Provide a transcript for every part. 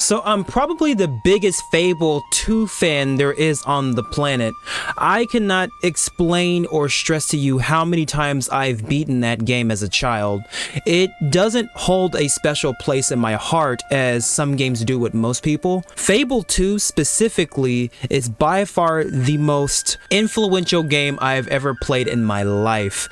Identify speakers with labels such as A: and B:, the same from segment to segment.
A: So I'm probably the biggest Fable 2 fan there is on the planet. I cannot explain or stress to you how many times I've beaten that game as a child. It doesn't hold a special place in my heart as some games do with most people. Fable 2 specifically is by far the most influential game I've ever played in my life.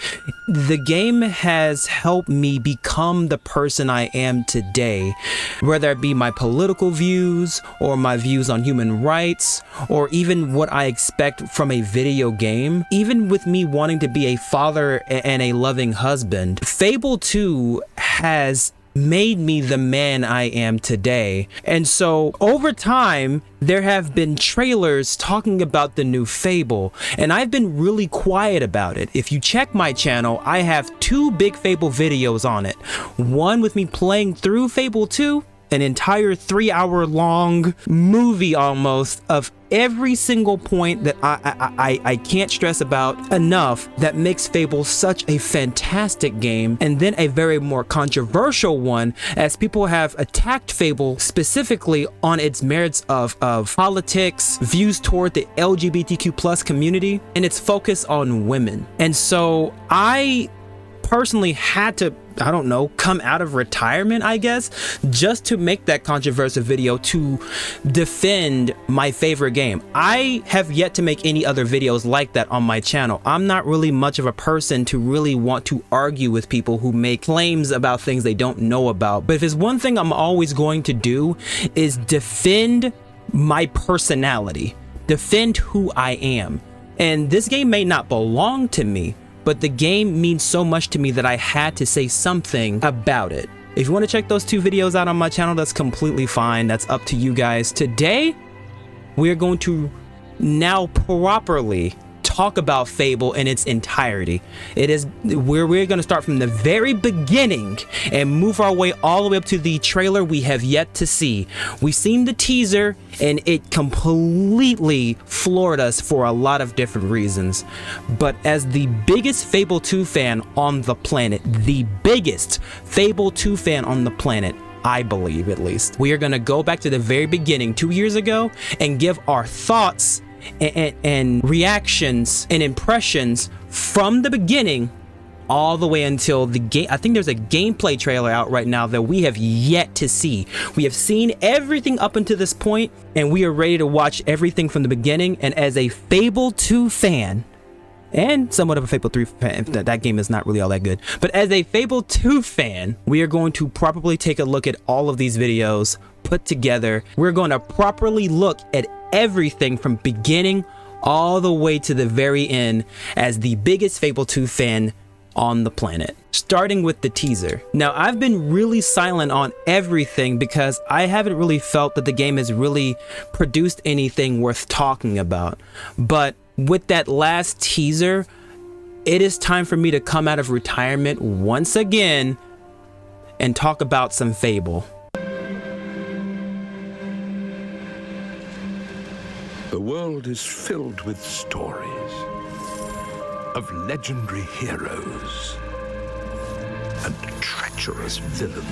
A: The game has helped me become the person I am today, whether it be my political views or my views on human rights or even what I expect from a video game. Even with me wanting to be a father and a loving husband, Fable 2 has made me the man I am today. And so over time, there have been trailers talking about the new Fable, and I've been really quiet about it. If you check my channel, I have 2 big Fable videos on it. One with me playing through Fable 2, an entire 3-hour long movie almost of every single point that I can't stress about enough that makes Fable such a fantastic game, and then a very more controversial one as people have attacked Fable specifically on its merits of politics, views toward the LGBTQ+ community, and its focus on women. And so I personally had to, I don't know, come out of retirement, I guess, just to make that controversial video to defend my favorite game. I have yet to make any other videos like that on my channel. I'm not really much of a person to really want to argue with people who make claims about things they don't know about. But if there's one thing I'm always going to do is defend my personality, defend who I am. And this game may not belong to me, but the game means so much to me that I had to say something about it. If you want to check those 2 videos out on my channel, that's completely fine. That's up to you guys. Today, we're going to now properly talk about Fable in its entirety. It is where we're going to start from the very beginning and move our way all the way up to the trailer we have yet to see. We've seen the teaser and it completely floored us for a lot of different reasons. But as the biggest Fable 2 fan on the planet, the biggest Fable 2 fan on the planet, I believe at least, we are going to go back to the very beginning 2 years ago and give our thoughts and reactions and impressions from the beginning all the way until the game. I think there's a gameplay trailer out right now that we have yet to see. We have seen everything up until this point, and we are ready to watch everything from the beginning. And as a Fable 2 fan, and somewhat of a Fable 3 fan, that game is not really all that good, but as a Fable 2 fan, we are going to properly take a look at all of these videos put together. We're going to properly look at everything from beginning all the way to the very end as the biggest Fable 2 fan on the planet, starting with the teaser. Now, I've been really silent on everything because I haven't really felt that the game has really produced anything worth talking about. But with that last teaser, it is time for me to come out of retirement once again and talk about some Fable.
B: The world is filled with stories of legendary heroes and treacherous villains,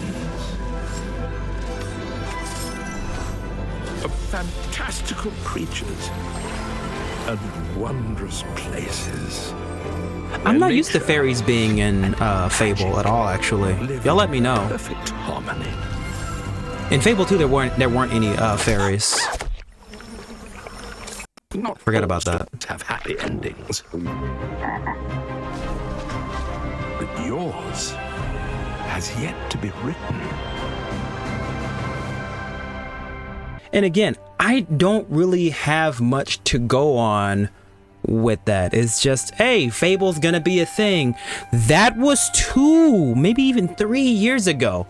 B: of fantastical creatures and wondrous places.
A: I'm not used to fairies being in Fable at all, actually. Y'all let me know.
B: Perfect harmony.
A: In Fable 2, there weren't any fairies.
B: Not
A: Forget about that.
B: Have happy endings. But yours has yet to be written.
A: And again, I don't really have much to go on with that. It's just, hey, Fable's gonna be a thing. That was 2, maybe even 3 years ago.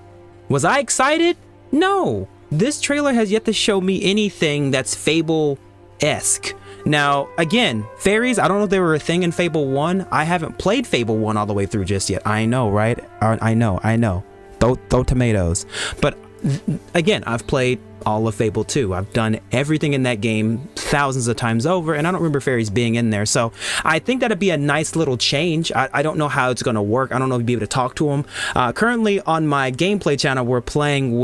A: Was I excited? No. This trailer has yet to show me anything that's Fable-esque. Now, again, fairies, I don't know if they were a thing in Fable 1. I haven't played Fable 1 all the way through just yet. I know, right? I know. Throw tomatoes. But again, I've played all of Fable 2. I've done everything in that game thousands of times over, and I don't remember fairies being in there. So I think that'd be a nice little change. I don't know how it's going to work. I don't know if you'd be able to talk to them. Currently on my gameplay channel, we're playing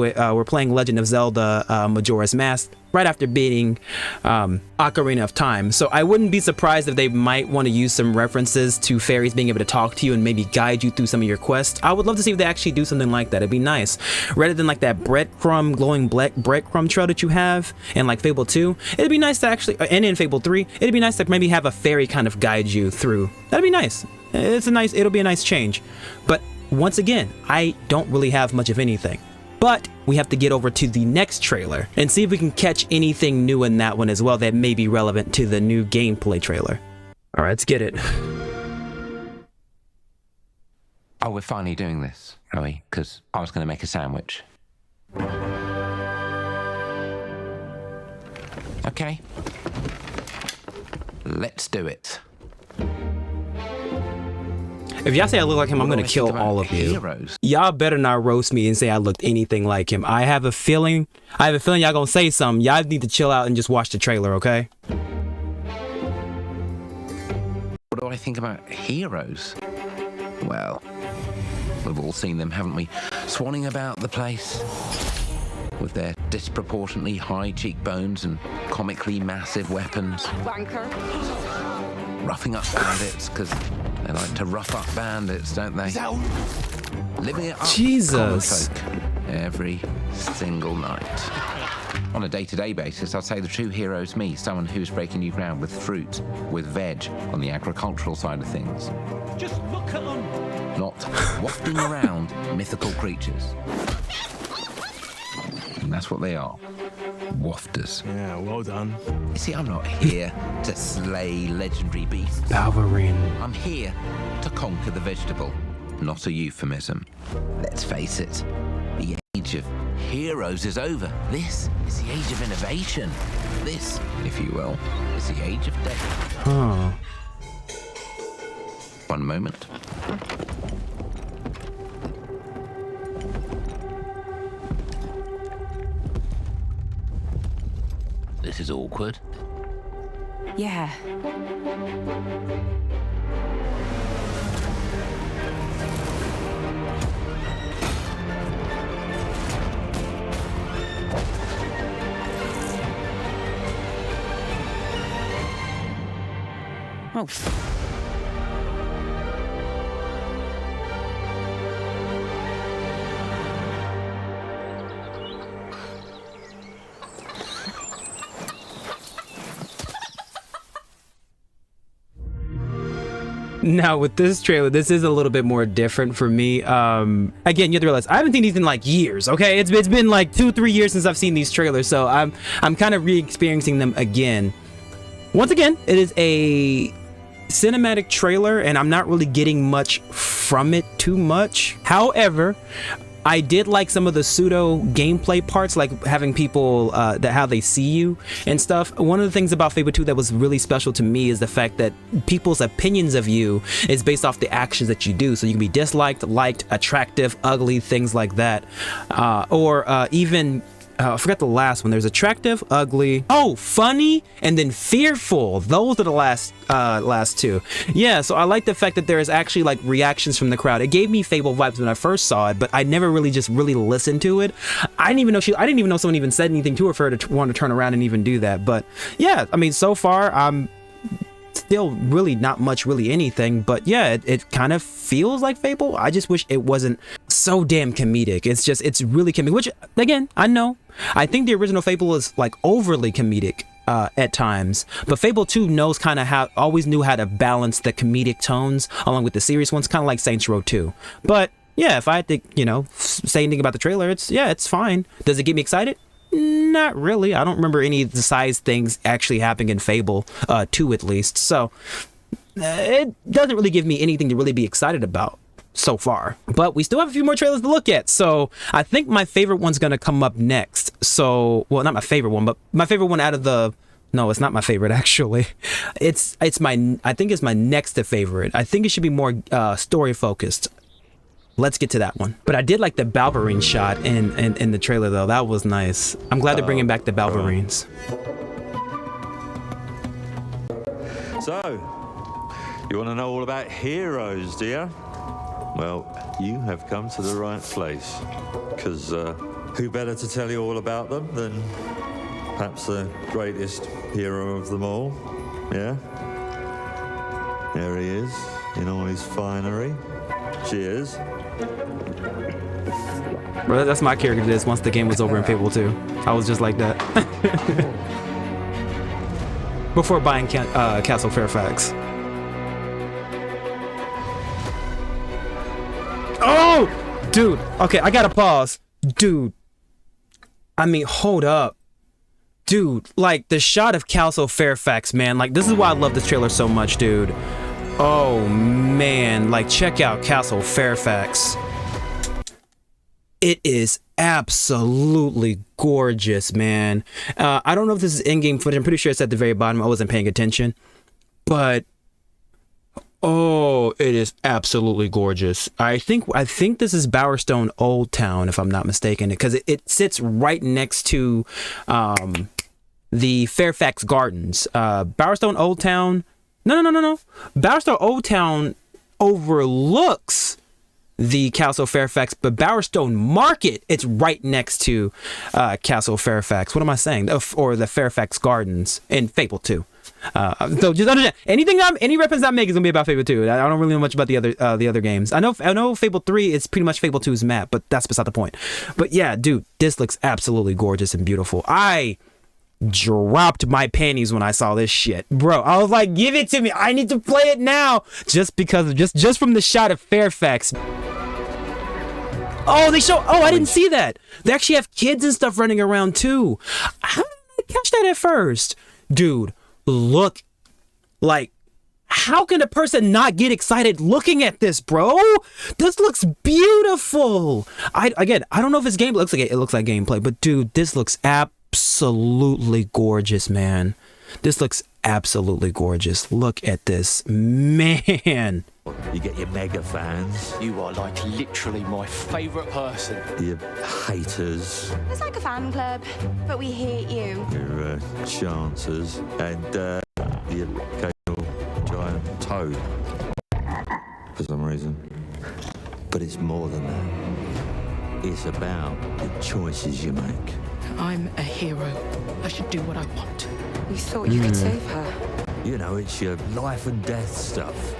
A: Legend of Zelda Majora's Mask right after beating Ocarina of Time. So I wouldn't be surprised if they might want to use some references to fairies being able to talk to you and maybe guide you through some of your quests. I would love to see if they actually do something like that. It'd be nice. Rather than like that glowing black breadcrumb trail that you have in like Fable 2, it'd be nice to actually, and in Fable 3, it'd be nice to maybe have a fairy kind of guide you through. That'd be nice. It'll be a nice change. But once again, I don't really have much of anything. But we have to get over to the next trailer and see if we can catch anything new in that one as well that may be relevant to the new gameplay trailer. All right, let's get it.
C: Oh, we're finally doing this, are we? Because I was going to make a sandwich. Okay. Let's do it.
A: If y'all say I look like him, I'm gonna kill all of you. Y'all better not roast me and say I looked anything like him. I have a feeling y'all gonna say something. Y'all need to chill out and just watch the trailer, okay?
C: What do I think about heroes? Well, we've all seen them, haven't we? Swanning about the place with their disproportionately high cheekbones and comically massive weapons.
D: Wanker.
C: Roughing up bandits, because they like to rough up bandits, don't they? Living it up,
A: Jesus.
C: common folk, every single night. On a day-to-day basis, I'd say the true hero's me, someone who's breaking new ground with fruit, with veg, on the agricultural side of things.
E: Just look at them.
C: Not wafting around mythical creatures. And that's what they are. Wafters.
E: Yeah, well done.
C: You see, I'm not here to slay legendary beasts.
A: Balverine.
C: I'm here to conquer the vegetable. Not a euphemism. Let's face it, the age of heroes is over. This is the age of innovation. This, if you will, is the age of death.
A: Huh.
C: One moment. This is awkward.
D: Yeah. Oh.
A: Now with this trailer, this is a little bit more different for me. Again, you have to realize I haven't seen these in like years. Okay, it's been like 2-3 years since I've seen these trailers, so I'm kind of re-experiencing them again. Once again, it is a cinematic trailer, and I'm not really getting much from it too much. However, I did like some of the pseudo gameplay parts, like having people how they see you and stuff. One of the things about Fable 2 that was really special to me is the fact that people's opinions of you is based off the actions that you do. So you can be disliked, liked, attractive, ugly, things like that, or even I forgot the last one. There's attractive, ugly, funny, and then fearful. Those are the last two. Yeah, so I like the fact that there is actually like reactions from the crowd. It gave me Fable vibes when I first saw it, but I never really listened to it. I didn't even know someone even said anything to her for her to want to turn around and even do that. But yeah, I mean, so far I'm still really not much really anything, but yeah, it kind of feels like Fable. I just wish it wasn't so damn comedic. It's really comedic, which again, I think the original Fable is like overly comedic at times, but Fable 2 always knew how to balance the comedic tones along with the serious ones, kind of like Saints Row 2. But yeah, if I had to, say anything about the trailer, it's fine. Does it get me excited? Not really. I don't remember any of the size things actually happening in Fable 2 at least, so it doesn't really give me anything to really be excited about so far. But we still have a few more trailers to look at, so I think my favorite one's gonna come up next. So, well, not my favorite one, but my favorite one out of the... No, it's not my favorite, actually. I think it's my next to favorite. I think it should be more story focused. let's get to that one. But I did like the Balverine shot in the trailer though. That was nice. I'm glad they're bringing back the Balverines.
F: So, you want to know all about heroes, do you? Well, you have come to the right place. Because who better to tell you all about them than perhaps the greatest hero of them all? Yeah? There he is, in all his finery. Cheers.
A: Bro, that's my character this once the game was over in Fable 2. I was just like that. Before buying Castle Fairfax. Oh! Dude, okay, I gotta pause. Dude. I mean, hold up. Dude, like, the shot of Castle Fairfax, man. Like, this is why I love this trailer so much, dude. Oh, man. Like, check out Castle Fairfax. It is absolutely gorgeous, man. I don't know if this is in-game footage. I'm pretty sure it's at the very bottom. I wasn't paying attention. But, oh, it is absolutely gorgeous. I think this is Bowerstone Old Town, if I'm not mistaken, because it sits right next to the Fairfax Gardens. Bowerstone Old Town. No. Bowerstone Old Town overlooks the Castle Fairfax, but Bowerstone Market, it's right next to Castle Fairfax. What am I saying? Or the Fairfax Gardens in Fable 2. So just understand, any reference I make is gonna be about Fable 2. I don't really know much about the other games. I know Fable 3 is pretty much Fable 2's map, but that's beside the point. But yeah, dude, this looks absolutely gorgeous and beautiful. I dropped my panties when I saw this shit, bro. I was like, give it to me. I need to play it now, just because of just from the shot of Fairfax. Oh, they show. Oh, I didn't see that. They actually have kids and stuff running around too. How did I catch that at first, dude? Look, like, how can a person not get excited looking at this, bro? This looks beautiful. I don't know if it's gameplay. It looks like gameplay, but dude, this looks absolutely gorgeous, man. This looks absolutely gorgeous. Look at this, man.
F: You get your mega fans,
E: You are like literally my favourite person.
F: your haters,
G: It's like a fan club, but we hate you.
F: your chancers, and your occasional giant toad, for some reason. But it's more than that. It's about the choices you make.
H: I'm a hero. I should do what I want.
D: You thought you could save her.
F: You know, it's your life and death stuff.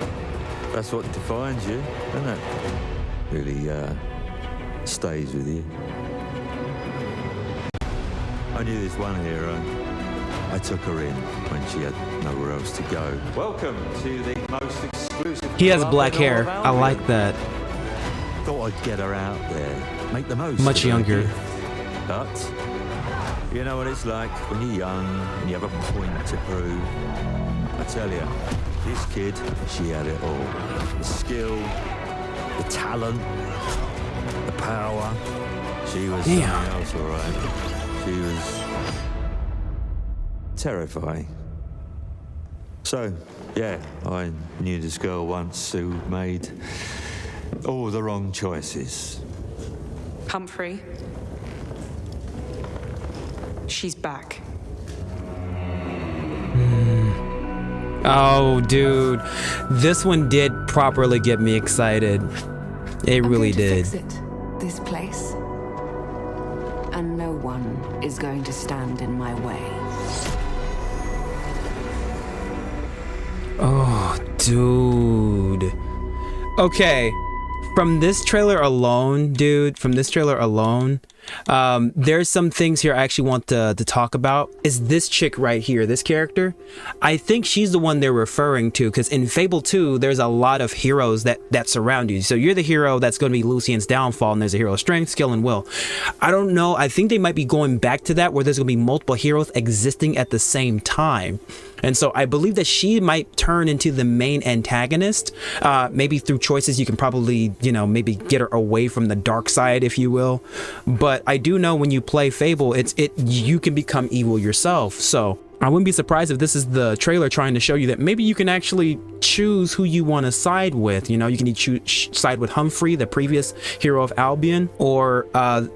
F: That's what defines you, isn't it? Really stays with you. I knew this one hero. I took her in when she had nowhere else to go. Welcome to the most exclusive.
A: He has
F: club
A: black
F: in all
A: hair.
F: of
A: I like that.
F: Thought I'd get her out there, make the most.
A: Much
F: of her
A: younger.
F: gift. But you know what it's like when you're young and you have a point to prove. I tell you, this kid, she had it all. The skill, the talent, the power. She was something else, all right. She was terrifying. So, yeah, I knew this girl once who made all the wrong choices.
D: Humphrey. She's back.
A: Oh, dude, this one did properly get me excited. It really did.
D: Fix it. This place. And no one is going to stand in my way.
A: Oh, dude. Okay, from this trailer alone, dude, there's some things here I actually want to talk about. Is this chick right here, this character? I think she's the one they're referring to, because in Fable 2, there's a lot of heroes that surround you. So you're the hero that's going to be Lucian's downfall, and there's a hero of strength, skill, and will. I don't know. I think they might be going back to that, where there's going to be multiple heroes existing at the same time. And so I believe that she might turn into the main antagonist. Maybe through choices you can probably, maybe get her away from the dark side, if you will. But I do know when you play Fable, you can become evil yourself. So I wouldn't be surprised if this is the trailer trying to show you that maybe you can actually choose who you want to side with. You know, you can side with Humphrey, the previous hero of Albion, or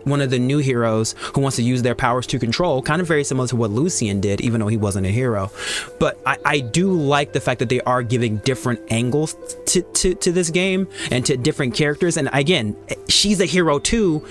A: one of the new heroes who wants to use their powers to control, kind of very similar to what Lucian did, even though he wasn't a hero. But I do like the fact that they are giving different angles to this game and to different characters. And again, she's a hero too.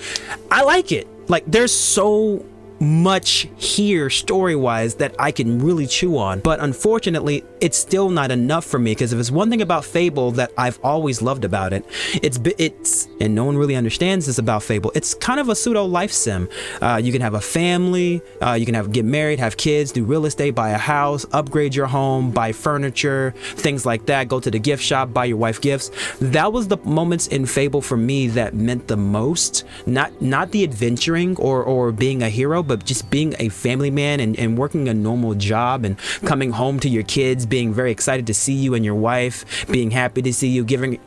A: I like it. Like, there's so much here story-wise that I can really chew on, but unfortunately it's still not enough for me, because if it's one thing about Fable that I've always loved about it, it's and no one really understands this about Fable, it's kind of a pseudo life sim. You can have a family, you can get married, have kids, do real estate, buy a house, upgrade your home, buy furniture, things like that, go to the gift shop, buy your wife gifts. That was the moments in Fable for me that meant the most, not the adventuring or being a hero, but just being a family man and working a normal job and coming home to your kids, being very excited to see you and your wife, being happy to see you, giving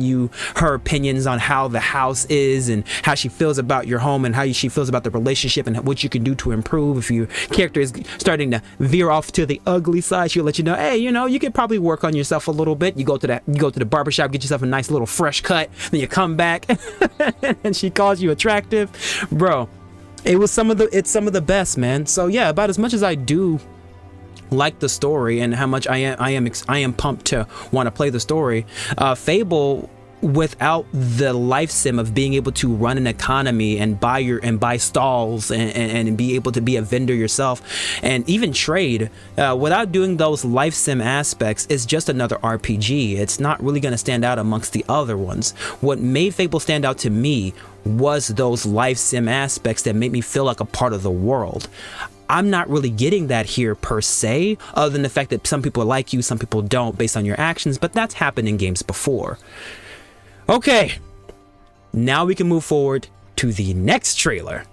A: you her opinions on how the house is and how she feels about your home and how she feels about the relationship and what you can do to improve. If your character is starting to veer off to the ugly side, she'll let you know, hey, you know, you could probably work on yourself a little bit. You go to the barbershop, get yourself a nice little fresh cut, then you come back and she calls you attractive, bro. It's some of the best, man. So yeah, about as much as I do like the story and how much I am pumped to want to play the story, Fable, without the life sim of being able to run an economy and buy stalls and be able to be a vendor yourself and even trade, without doing those life sim aspects, is just another RPG. It's not really going to stand out amongst the other ones. What made Fable stand out to me was those life sim aspects that made me feel like a part of the world. I'm not really getting that here per se, other than the fact that some people like you, some people don't, based on your actions, but that's happened in games before. Okay, now we can move forward to the next trailer.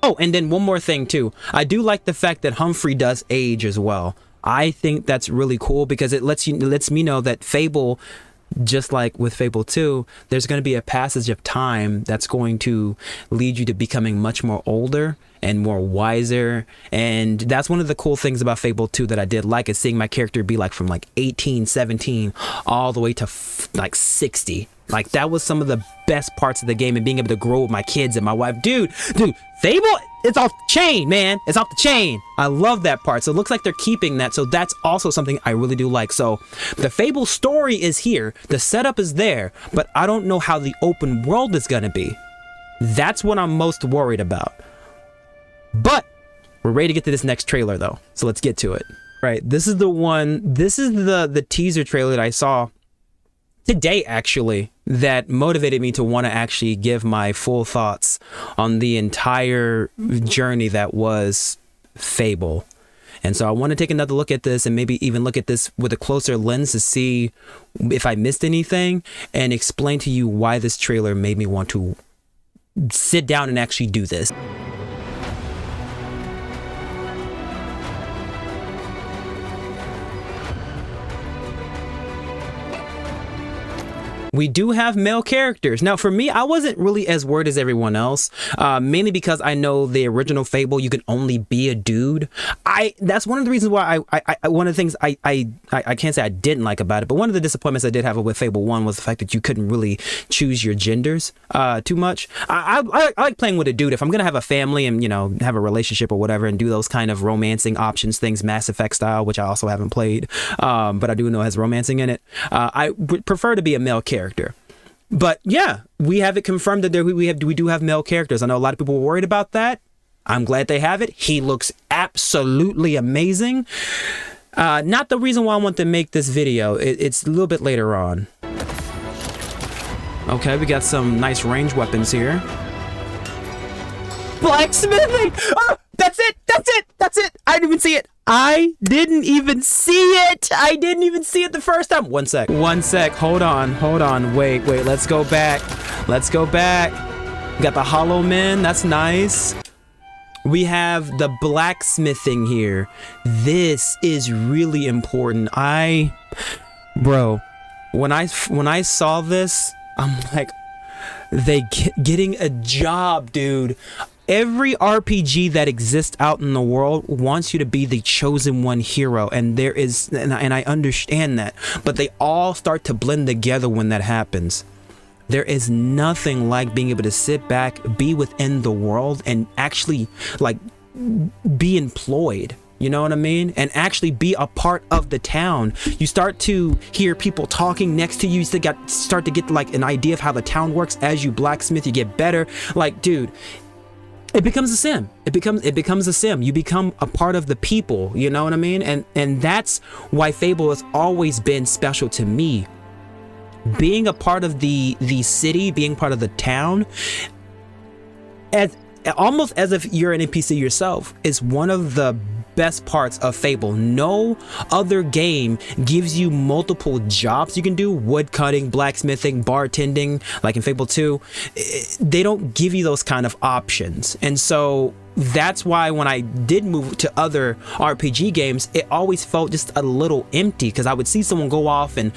A: Oh, and then one more thing too. I do like the fact that Humphrey does age as well. I think that's really cool because it lets me know that Fable, just like with Fable 2, there's going to be a passage of time that's going to lead you to becoming much more older and more wiser. And that's one of the cool things about Fable 2 that I did like, is seeing my character be like from like 18, 17 all the way to like 60. Like, that was some of the best parts of the game, and being able to grow with my kids and my wife. Dude, Fable, it's off the chain, man. It's off the chain. I love that part. So it looks like they're keeping that. So that's also something I really do like. So the Fable story is here. The setup is there, but I don't know how the open world is going to be. That's what I'm most worried about. But we're ready to get to this next trailer though. So let's get to it. Right. This is the teaser trailer that I saw today, actually, that motivated me to want to actually give my full thoughts on the entire journey that was Fable. And so I want to take another look at this and maybe even look at this with a closer lens to see if I missed anything and explain to you why this trailer made me want to sit down and actually do this. We do have male characters. Now, for me, I wasn't really as worried as everyone else, mainly because I know the original Fable, you could only be a dude. That's one of the reasons why one of the things I can't say I didn't like about it, but one of the disappointments I did have with Fable 1 was the fact that you couldn't really choose your genders too much. I like playing with a dude. If I'm going to have a family and, you know, have a relationship or whatever and do those kind of romancing options, things Mass Effect style, which I also haven't played, but I do know has romancing in it, I would prefer to be a male character. But yeah, we have it confirmed that we do have male characters. I know a lot of people were worried about that. I'm glad they have it. He looks absolutely amazing. Not the reason why I want to make this video. It's a little bit later on. Okay, we got some nice ranged weapons here. Blacksmithing! Oh, that's it! I didn't even see it. I didn't even see it the first time. One sec. Hold on. Wait. Let's go back. We got the Hollow Men. That's nice. We have the blacksmithing here. This is really important. Bro, when I saw this, I'm like, getting a job, dude. Every RPG that exists out in the world wants you to be the chosen one hero, and there is, and I understand that, but they all start to blend together when that happens. There is nothing like being able to sit back, be within the world, and actually like be employed. You know what I mean? And actually be a part of the town. You start to hear people talking next to you. You start to get like an idea of how the town works. As you blacksmith, you get better. Like, dude, it becomes a sim. It becomes a sim. You become a part of the people. You know what I mean? And that's why Fable has always been special to me. Being a part of the city, being part of the town, almost as if you're an NPC yourself, is one of the best parts of Fable. No other game gives you multiple jobs you can do: wood cutting, blacksmithing, bartending, like in Fable 2. They don't give you those kind of options. And so that's why when I did move to other RPG games, it always felt just a little empty, because I would see someone go off and,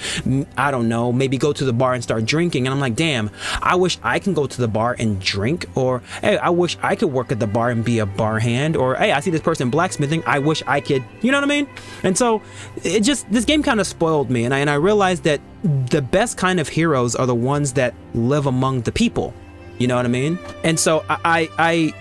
A: I don't know, maybe go to the bar and start drinking, and I'm like, damn, I wish I can go to the bar and drink. Or, hey, I wish I could work at the bar and be a bar hand. Or, hey, I see this person blacksmithing, I wish I could, you know what I mean? And so this game kind of spoiled me, and I realized that the best kind of heroes are the ones that live among the people, you know what I mean? And so I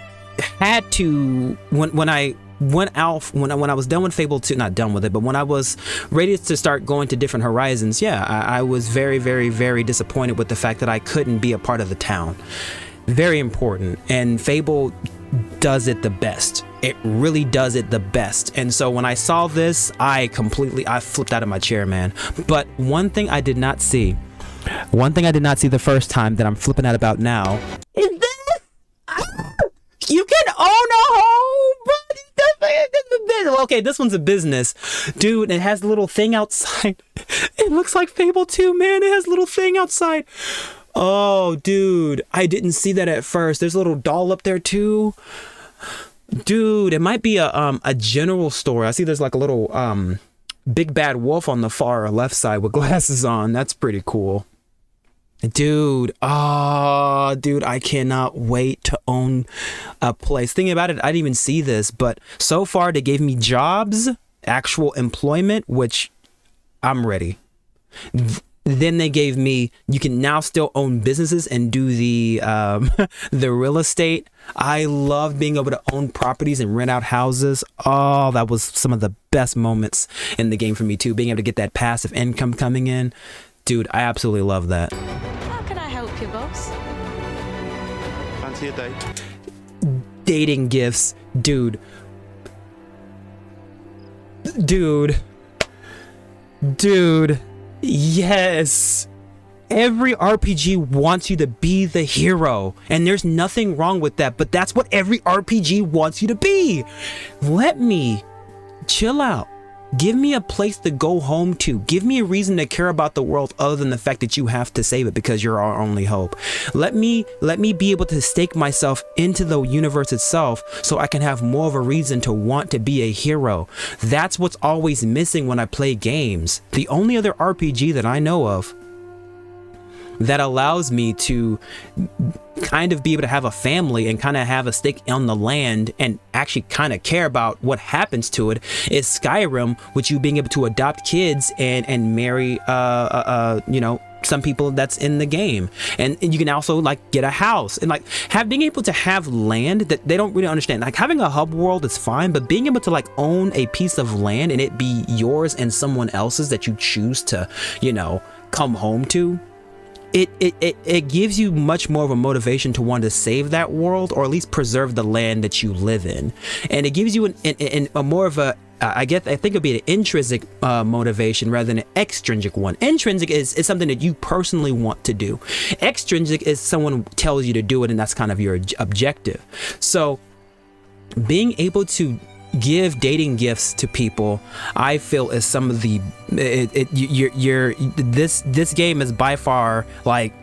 A: had to, when I went out, when I was done with Fable 2, not done with it, but when I was ready to start going to different horizons, yeah, I was very, very, very disappointed with the fact that I couldn't be a part of the town. Very important. And Fable does it the best. It really does it the best. And so when I saw this, I flipped out of my chair, man. But one thing I did not see the first time that I'm flipping out about now is this. You can own a home, bro. Okay, this one's a business, dude. It has a little thing outside. It looks like Fable 2, man. It has a little thing outside. Oh, dude, I didn't see that at first. There's a little doll up there too, dude. It might be a general store. I see there's like a little big bad wolf on the far left side with glasses on. That's pretty cool. Dude, dude, I cannot wait to own a place. Thinking about it, I didn't even see this, but so far they gave me jobs, actual employment, which I'm ready. Then they gave me, you can now still own businesses and do the real estate. I love being able to own properties and rent out houses. Oh, that was some of the best moments in the game for me too. Being able to get that passive income coming in. Dude, I absolutely love that.
G: How can I help you, boss?
I: Fancy a date?
A: Dating gifts, dude. Yes. Every RPG wants you to be the hero, and there's nothing wrong with that, but that's what every RPG wants you to be. Let me chill out. Give me a place to go home to. Give me a reason to care about the world other than the fact that you have to save it because you're our only hope. Let me be able to stake myself into the universe itself so I can have more of a reason to want to be a hero. That's what's always missing when I play games. The only other RPG that I know of that allows me to kind of be able to have a family and kind of have a stake on the land and actually kind of care about what happens to it is Skyrim, with you being able to adopt kids and marry you know, some people that's in the game, and you can also like get a house and like being able to have land that they don't really understand. Like having a hub world is fine, but being able to like own a piece of land and it be yours and someone else's that you choose to, you know, come home to, it gives you much more of a motivation to want to save that world, or at least preserve the land that you live in. And it gives you a more of a, I think it'd be an intrinsic motivation rather than an extrinsic one. Intrinsic is something that you personally want to do. Extrinsic is someone tells you to do it, and that's kind of your objective. So being able to give dating gifts to people, I feel is some of the this game is by far like,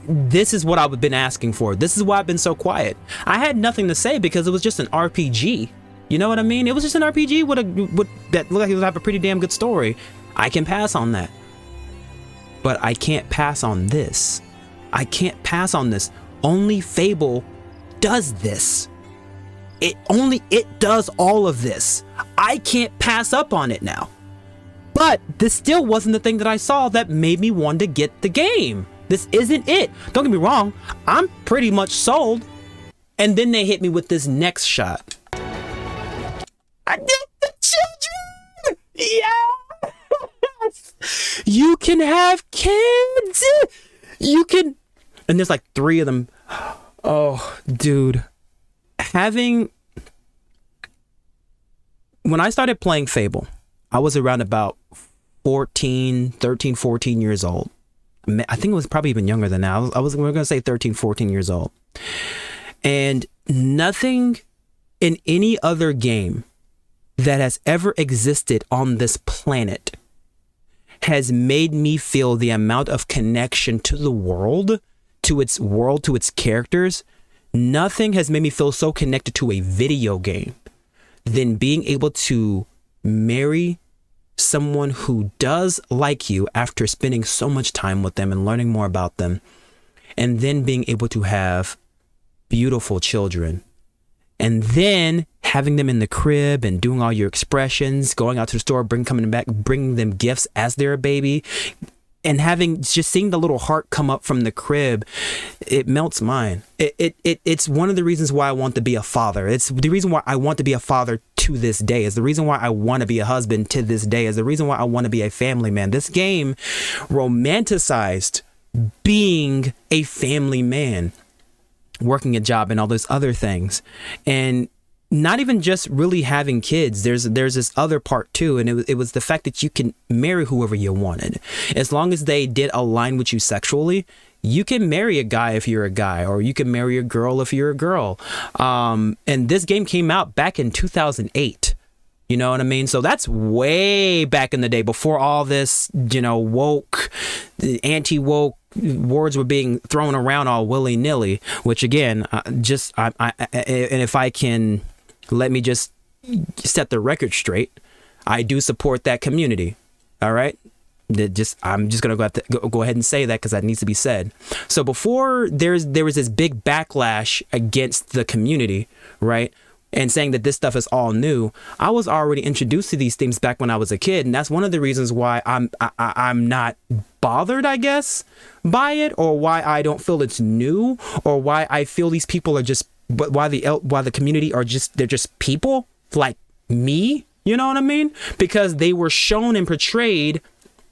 A: this is what I've been asking for. This is why I've been so quiet. I had nothing to say because it was just an RPG. You know what I mean? It was just an RPG that looked like it would have a pretty damn good story. I can pass on that, but I can't pass on this. I can't pass on this. Only Fable does this. It does all of this. I can't pass up on it now. But this still wasn't the thing that I saw that made me want to get the game. This isn't it. Don't get me wrong. I'm pretty much sold. And then they hit me with this next shot. I did the children. Yes. You can have kids. You can. And there's like 3 of them. Oh, dude. When I started playing Fable, I was around about 13, 14 years old. I think it was probably even younger than that. We're going to say 13, 14 years old. And nothing in any other game that has ever existed on this planet has made me feel the amount of connection to the world, to its characters. Nothing has made me feel so connected to a video game than being able to marry someone who does like you after spending so much time with them and learning more about them, and then being able to have beautiful children, and then having them in the crib and doing all your expressions, going out to the store, coming back, bringing them gifts as they're a baby, and just seeing the little heart come up from the crib. It melts mine. It's one of the reasons why I want to be a father. It's the reason why I want to be a father to this day. Is the reason why I want to be a husband to this day. Is the reason why I want to be a family man. This game romanticized being a family man, working a job and all those other things, and not even just really having kids. There's this other part too, and it was the fact that you can marry whoever you wanted, as long as they did align with you sexually. You can marry a guy if you're a guy, or you can marry a girl if you're a girl. And this game came out back in 2008. You know what I mean? So that's way back in the day, before all this, woke, anti-woke words were being thrown around all willy-nilly, which again, and if I can, let me just set the record straight. I do support that community. All right. I'm just going to go ahead and say that because that needs to be said. So before there was this big backlash against the community, right? And saying that this stuff is all new, I was already introduced to these things back when I was a kid, and that's one of the reasons why I'm not bothered, I guess, by it, or why I don't feel it's new, or why I feel these people are just why the community they're just people like me. You know what I mean? Because they were shown and portrayed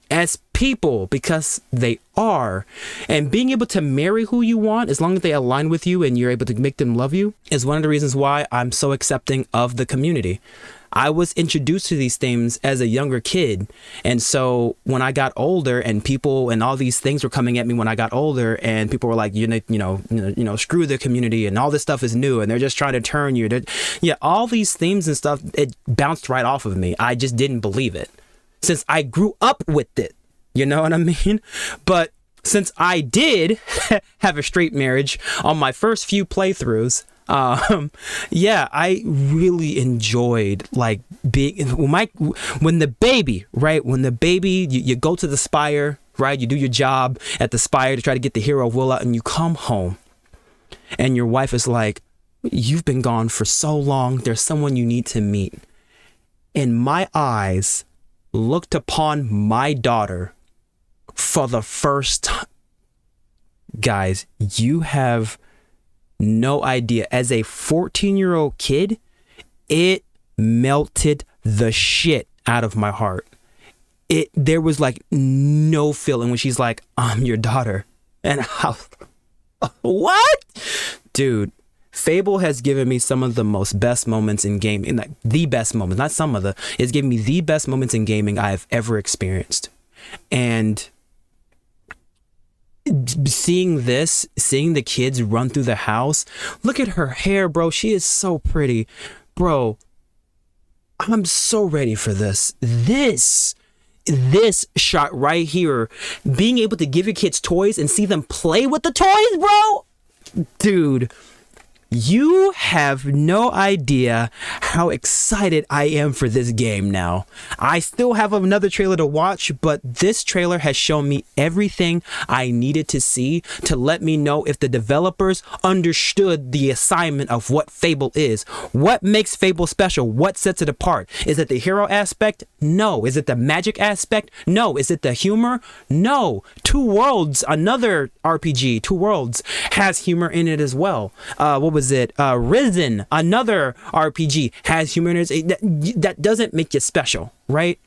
A: as people, because they are. And being able to marry who you want, as long as they align with you and you're able to make them love you, is one of the reasons why I'm so accepting of the community. I was introduced to these things as a younger kid, and so when I got older, and people and all these things were coming at me when I got older, and people were like, screw the community, and all this stuff is new, and they're just trying to turn you. All these themes and stuff, it bounced right off of me. I just didn't believe it, since I grew up with it. You know what I mean? But since I did have a straight marriage on my first few playthroughs, I really enjoyed like being when the baby, you go to the spire, right? You do your job at the spire to try to get the hero will out, and you come home and your wife is like, you've been gone for so long. There's someone you need to meet. And my eyes looked upon my daughter for the first time. Guys, you have no idea. As a 14-year-old kid, it melted the shit out of my heart. There was like no feeling when she's like, I'm your daughter. And how? What? Dude, Fable has given me some of the best moments in gaming, like the best moments, not some of it's given me the best moments in gaming I've ever experienced. And seeing the kids run through the house, look at her hair, bro. She is so pretty, bro. I'm so ready for this shot right here. Being able to give your kids toys and see them play with the toys, bro. Dude, You have no idea how excited I am for this game now. I still have another trailer to watch, but this trailer has shown me everything I needed to see to let me know if the developers understood the assignment of what Fable is. What makes Fable special? What sets it apart? Is it the hero aspect? No. Is it the magic aspect? No. Is it the humor? No. Two Worlds, another RPG, Two Worlds, has humor in it as well. What was it? Risen, another RPG, has humor in it. That doesn't make you special, right?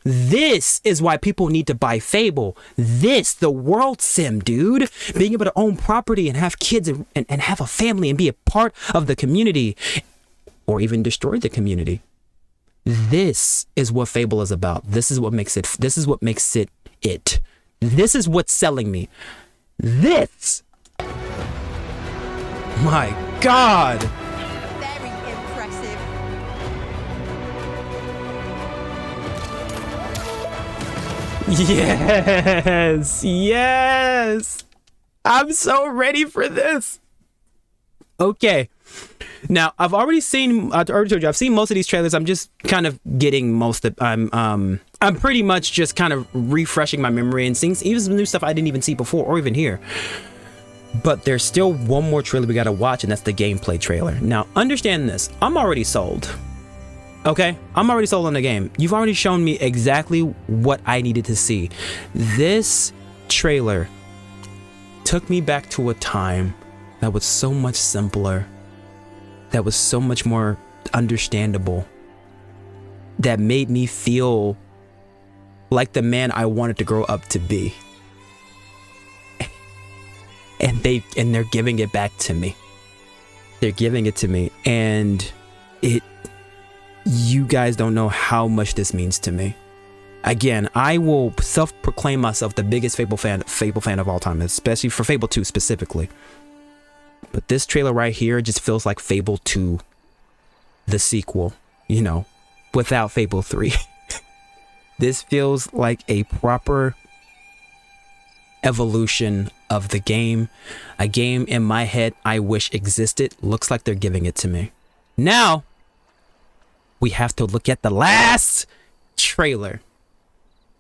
A: This is why people need to buy Fable. This, the world sim, dude. Being able to own property and have kids and have a family and be a part of the community, or even destroy the community. This is what Fable is about. This is what makes it. This is what makes it it. This is what's selling me. This. My God.
J: Very impressive.
A: Yes. Yes. I'm so ready for this. Okay. Now, I've already seen, I already told you, I've seen most of these trailers. I'm just kind of getting most of, I'm pretty much just kind of refreshing my memory and seeing even some new stuff I didn't even see before or even hear. But there's still one more trailer we gotta watch, and that's the gameplay trailer. Now, understand this. I'm already sold. Okay? I'm already sold on the game. You've already shown me exactly what I needed to see. This trailer took me back to a time that was so much simpler, that was so much more understandable, that made me feel like the man I wanted to grow up to be. And they're giving it back to me. They're giving it to me, and you guys don't know how much this means to me. Again, I will self-proclaim myself the biggest Fable fan of all time, especially for Fable 2 specifically. But this trailer right here just feels like Fable 2, the sequel, you know, without Fable 3. This feels like a proper evolution of the game, a game in my head I wish existed. Looks like they're giving it to me. Now we have to look at the last trailer,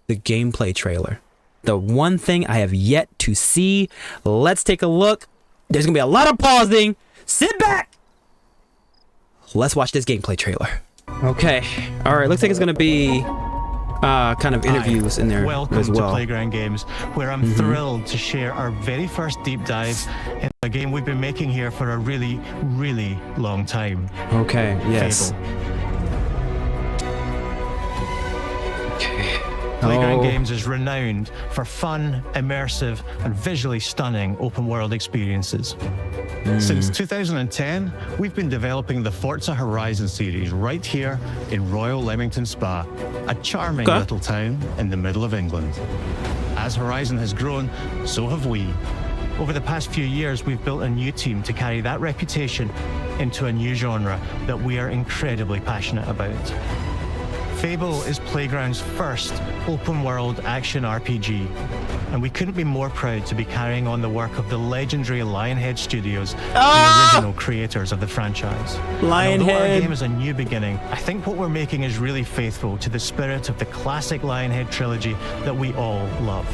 A: the gameplay trailer, the one thing I have yet to see. Let's take a look. There's gonna be a lot of pausing. Sit back. Let's watch this gameplay trailer. Okay, all right, looks like it's gonna be kind of interviews in there
K: Welcome
A: as well.
K: To Playground Games, where I'm thrilled to share our very first deep dive in a game we've been making here for a really, really long time.
A: Okay, yes.
K: Fable. Playground Games is renowned for fun, immersive, and visually stunning open-world experiences. Since 2010, we've been developing the Forza Horizon series right here in Royal Leamington Spa, a charming little town in the middle of England. As Horizon has grown, so have we. Over the past few years, we've built a new team to carry that reputation into a new genre that we are incredibly passionate about. Fable is Playground's first open-world action RPG, and we couldn't be more proud to be carrying on the work of the legendary Lionhead Studios, the original creators of the franchise. Lionhead. Although our game is a new beginning, I think what we're making is really faithful to the spirit of the classic Lionhead trilogy that we all love.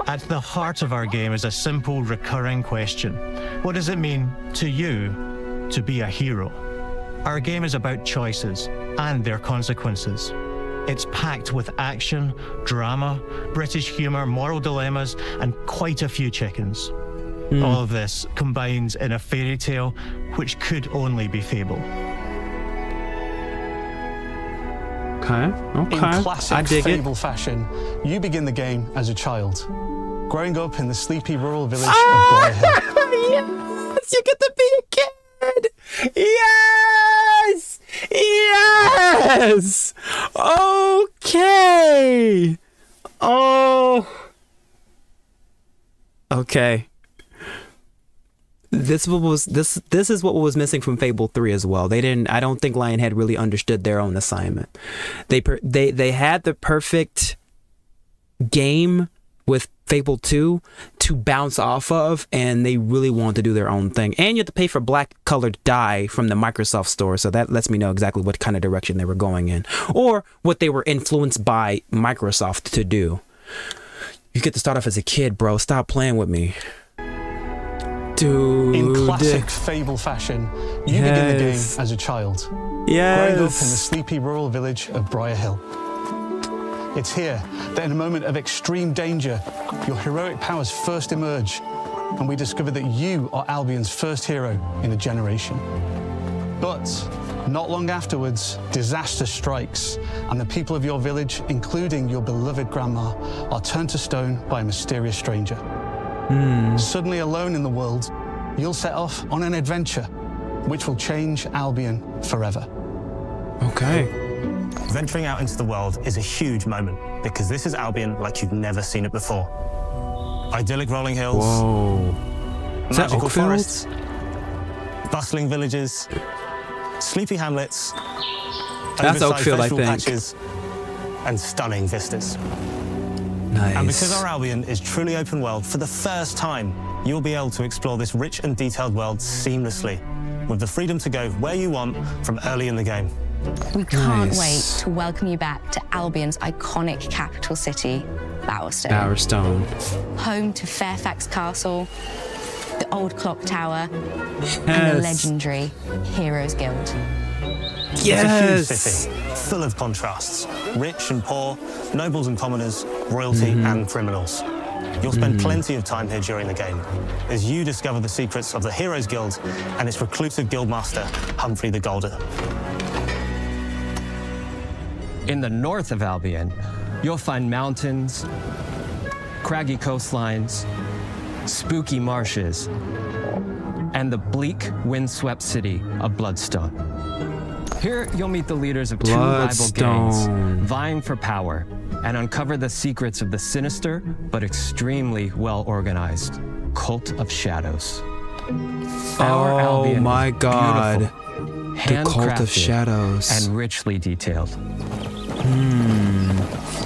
K: At the heart of our game is a simple, recurring question. What does it mean to you to be a hero? Our game is about choices and their consequences. It's packed with action, drama, British humour, moral dilemmas, and quite a few chickens. All of this combines in a fairy tale which could only be Fable.
A: Okay.
L: In classic Fable fashion, you begin the game as a child, growing up in the sleepy rural village of Briarhill.
A: Yes! You get to be a kid! Yes! Yes! Okay! Oh. Okay. This is what was missing from Fable 3 as well. I don't think Lionhead really understood their own assignment. They had the perfect game with Fable 2 to bounce off of, and they really want to do their own thing. And you have to pay for black colored dye from the Microsoft store, so that lets me know exactly what kind of direction they were going in, or what they were influenced by Microsoft to do. You get to start off as a kid, bro. Stop playing with me. Dude.
L: In classic Fable fashion, you begin the game as a child.
A: Yes.
L: Growing up in the sleepy rural village of Briar Hill. It's here that in a moment of extreme danger, your heroic powers first emerge, and we discover that you are Albion's first hero in a generation. But not long afterwards, disaster strikes, and the people of your village, including your beloved grandma, are turned to stone by a mysterious stranger. Suddenly alone in the world, you'll set off on an adventure which will change Albion forever.
A: Okay.
M: Venturing out into the world is a huge moment because this is Albion like you've never seen it before. Idyllic rolling hills, magical forests, bustling villages, sleepy hamlets,
A: that's Oakfield, I think,
M: patches, and stunning vistas.
A: Nice.
M: And because our Albion is truly open world, for the first time, you'll be able to explore this rich and detailed world seamlessly, with the freedom to go where you want from early in the game.
N: We can't wait to welcome you back to Albion's iconic capital city, Bowerstone. Home to Fairfax Castle, the old clock tower, and the legendary Heroes Guild.
M: It's a huge city, full of contrasts. Rich and poor, nobles and commoners, royalty and criminals. You'll spend plenty of time here during the game as you discover the secrets of the Heroes Guild and its reclusive guildmaster, Humphrey the Golden.
O: In the north of Albion, you'll find mountains, craggy coastlines, spooky marshes, and the bleak, windswept city of Bloodstone. Here, you'll meet the leaders of two rival gangs, vying for power, and uncover the secrets of the sinister but extremely well-organized Cult of Shadows. Our Albion
A: oh my God.
O: The
A: Cult of Shadows.
O: And richly detailed.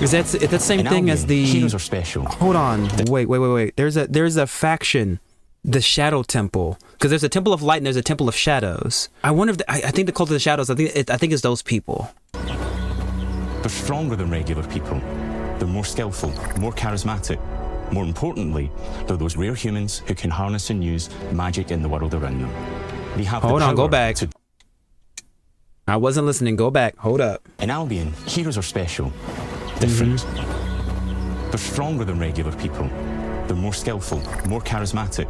A: Is that the same thing as the
P: heroes are special?
A: Hold on. Wait. There's a faction, the Shadow Temple, because there's a Temple of Light and there's a Temple of Shadows. I wonder if I think the Cult of the Shadows. I think it's those people.
P: They're stronger than regular people. They're more skillful, more charismatic. More importantly, they're those rare humans who can harness and use magic in the world around them. They have
A: Hold
P: the
A: on, go
P: power
A: back. I wasn't listening. Go back. Hold up.
P: In Albion, heroes are special, different. They're stronger than regular people. They're more skillful, more charismatic.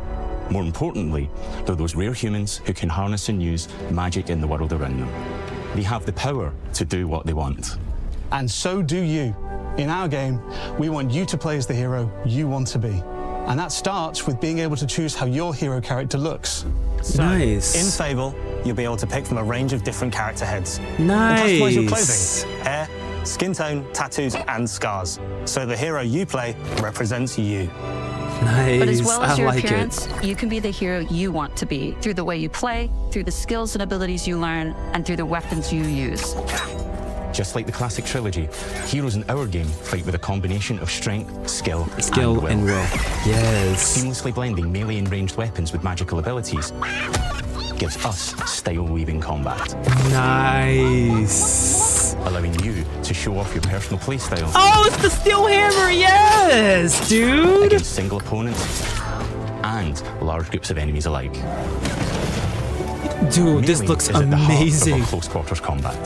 P: More importantly, they're those rare humans who can harness and use magic in the world around them. They have the power to do what they want.
L: And so do you. In our game, we want you to play as the hero you want to be. And that starts with being able to choose how your hero character looks.
M: So,
A: nice.
M: In Fable, you'll be able to pick from a range of different character heads.
A: Nice.
M: And customize your clothing, hair, skin tone, tattoos, and scars. So the hero you play represents you.
A: Nice.
Q: But as well as your
A: like
Q: appearance, you can be the hero you want to be through the way you play, through the skills and abilities you learn, and through the weapons you use.
P: Just like the classic trilogy, heroes in our game fight with a combination of strength, skill,
A: and will. Yes.
P: Seamlessly blending melee and ranged weapons with magical abilities gives us style-weaving combat.
A: Nice.
P: Allowing you to show off your personal playstyle.
A: Oh, it's the steel hammer, yes, dude.
P: Against single opponents and large groups of enemies alike.
A: Dude, this looks amazing.
P: Close quarters combat.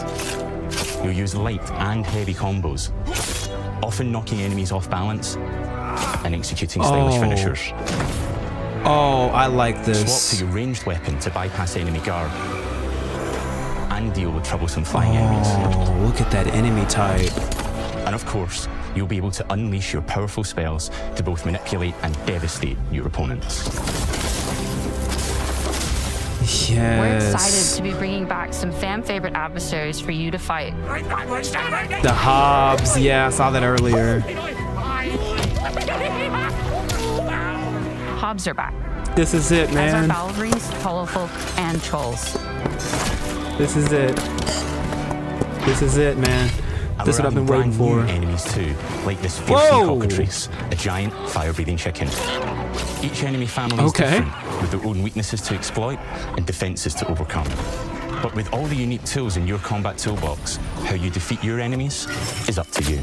P: You'll use light and heavy combos, often knocking enemies off balance and executing stylish finishers.
A: Oh, I like this.
P: Swap to your ranged weapon to bypass enemy guard and deal with troublesome flying enemies.
A: Oh, look at that enemy type.
P: And of course, you'll be able to unleash your powerful spells to both manipulate and devastate your opponents.
A: Yes.
Q: We're excited to be bringing back some fan-favorite adversaries for you to fight.
A: The Hobbs, yeah, I saw that earlier.
Q: Hobbs are back.
A: This is it, man.
Q: As are Balverines, Hollowfolk, and Trolls.
A: This is it. This is it, man.
P: And
A: This is
P: we're
A: what I've been
P: adding
A: waiting
P: brand
A: for.
P: new enemies too, like this fearsome cockatrice, a giant fire-breathing chicken. Each enemy family is different, with their own weaknesses to exploit and defenses to overcome. But with all the unique tools in your combat toolbox, how you defeat your enemies is up to you.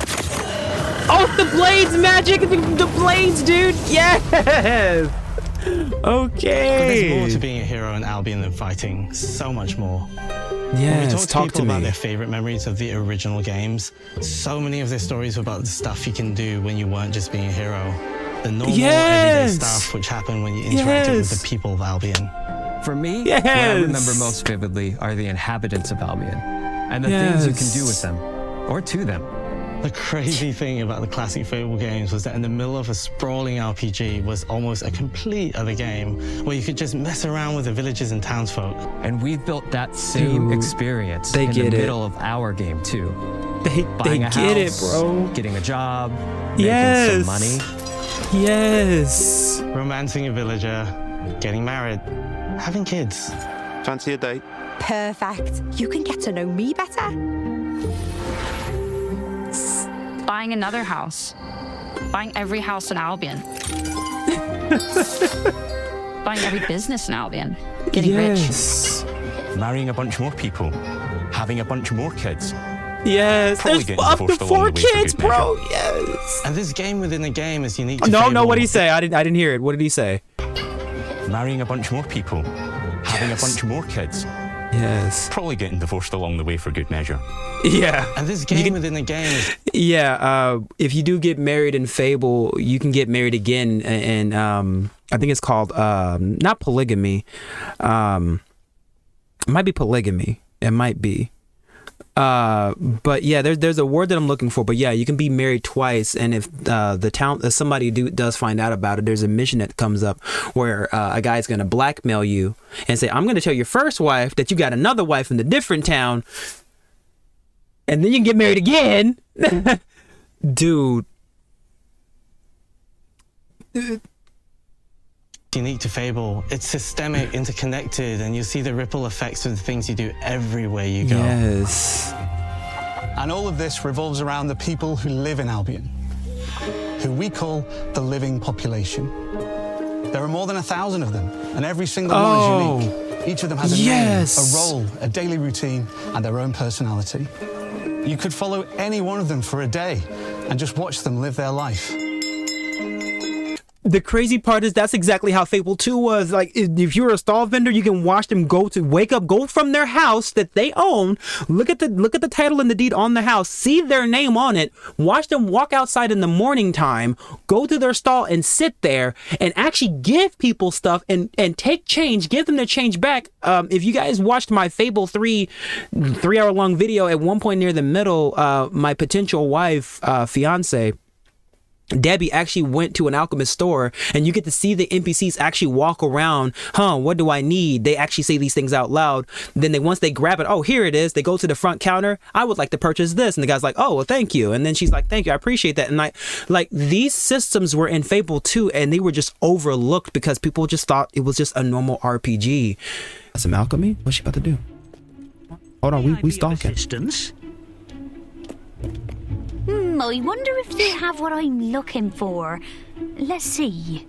A: Oh, the blades magic! The blades, dude! Yes! Okay.
K: But there's more to being a hero in Albion than fighting. So much more. When we
A: Yes,
K: talk to people about
A: me.
K: their favorite memories of the original games, so many of their stories were about the stuff you can do when you weren't just being a hero. The normal, everyday stuff which happened when you interacted with the people of Albion.
O: For me, what I remember most vividly are the inhabitants of Albion and the things you can do with them or to them.
K: The crazy thing about the classic Fable games was that in the middle of a sprawling RPG was almost a complete other game where you could just mess around with the villages and townsfolk.
O: And we've built that same experience in the middle of our game too. Buying a
A: get it,
O: house,
A: bro.
O: Getting a job, making some money.
A: Yes.
K: Romancing a villager, getting married, having kids.
I: Fancy a date?
J: Perfect. You can get to know me better.
Q: Buying another house. Buying every house in Albion. Buying every business in Albion. Getting rich.
P: Marrying a bunch more people. Having a bunch more kids.
A: Yes,
P: Probably
A: there's
P: getting
A: up to
P: divorced along
A: 4
P: the way for
A: kids,
P: good
A: bro.
P: measure.
A: Yes.
K: And this game within a game is unique to
A: No,
K: Fable.
A: what did he say? I didn't hear it. What did he say?
P: Marrying a bunch more people. Having a bunch more kids.
A: Yes.
P: Probably getting divorced along the way for good measure.
A: Yeah.
K: And this game within a game is...
A: Yeah, if you do get married in Fable, you can get married again, and I think it's called not polygamy. It might be polygamy. It might be. But yeah, there's a word that I'm looking for. But yeah, you can be married twice, and if if somebody does find out about it, there's a mission that comes up where a guy's gonna blackmail you and say, "I'm gonna tell your first wife that you got another wife in a different town, and then you can get married again." Dude.
K: unique to Fable. It's systemic, interconnected, and you see the ripple effects of the things you do everywhere you go.
A: Yes.
L: And all of this revolves around the people who live in Albion, who we call the living population. There are more than 1,000 of them, and every single one is unique. Each of them has a name, a role, a daily routine, and their own personality. You could follow any one of them for a day and just watch them live their life.
A: The crazy part is that's exactly how Fable 2 was. Like, if you're a stall vendor, you can watch them wake up, go from their house that they own, look at the title and the deed on the house, see their name on it, watch them walk outside in the morning time, go to their stall and sit there and actually give people stuff and take change, give them their change back. If you guys watched my Fable 3 3-hour-long video, at one point near the middle, my potential wife, fiance, Debbie actually went to an alchemist store, and you get to see the NPCs actually walk around. What do I need? They actually say these things out loud. Then once they grab it, oh, here it is. They go to the front counter. I would like to purchase this. And the guy's like, oh, well, thank you. And then she's like, thank you. I appreciate that. And like these systems were in Fable 2, and they were just overlooked because people just thought it was just a normal RPG. Some alchemy? What's she about to do? Hold on, we stalking.
R: I wonder if they have what I'm looking for. Let's see.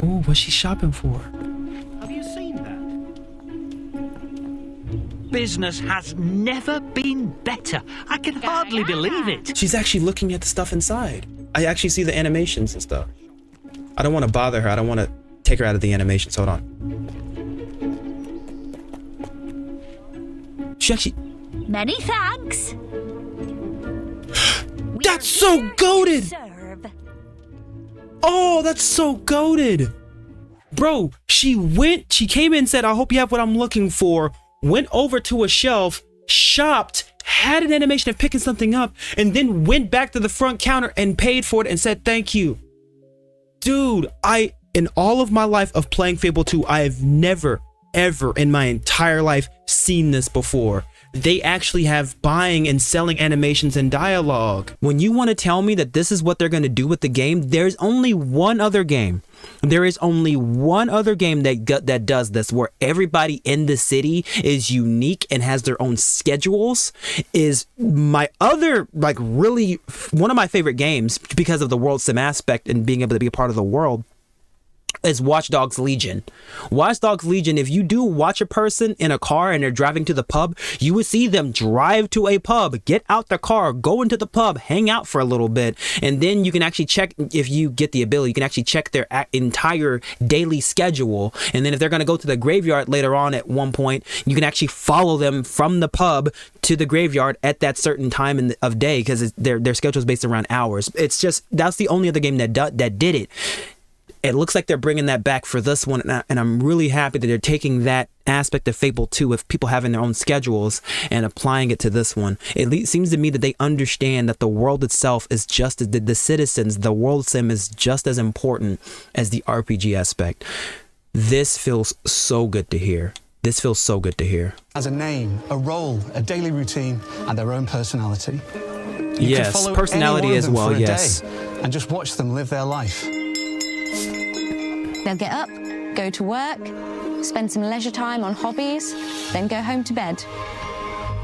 A: Oh, what's she shopping for?
S: Have you seen that? Business has never been better. I can hardly believe it.
A: She's actually looking at the stuff inside. I actually see the animations and stuff. I don't want to bother her. I don't want to take her out of the animations. Hold on. She actually...
R: Many thanks.
A: That's so goated! Oh, that's so goated! Bro, she came in and said, I hope you have what I'm looking for, went over to a shelf, shopped, had an animation of picking something up, and then went back to the front counter and paid for it and said thank you. Dude, in all of my life of playing Fable 2, I have never, ever in my entire life seen this before. they actually have buying and selling animations and dialogue. When you want to tell me that this is what they're going to do with the game, there's only one other game. There is only one other game that does this, where everybody in the city is unique and has their own schedules. Is my other, like, really one of my favorite games because of the world sim aspect and being able to be a part of the world, is Watch Dogs Legion. Watch Dogs Legion, if you do watch a person in a car and they're driving to the pub, you would see them drive to a pub, get out the car, go into the pub, hang out for a little bit, and then you can actually check, if you get the ability, you can actually check their entire daily schedule. And then if they're going to go to the graveyard later on at one point, you can actually follow them from the pub to the graveyard at that certain time of day, because their schedule is based around hours. It's just, that's the only other game that did it. It looks like they're bringing that back for this one, and I'm really happy that they're taking that aspect of Fable 2 of people having their own schedules and applying it to this one. It seems to me that they understand that the world itself is just as the citizens, the world sim is just as important as the RPG aspect. This feels so good to hear. This feels so good to hear.
L: As a name, a role, a daily routine, and their own personality.
A: Yes, personality as well, yes.
L: And just watch them live their life.
N: They'll get up, go to work, spend some leisure time on hobbies, then go home to bed.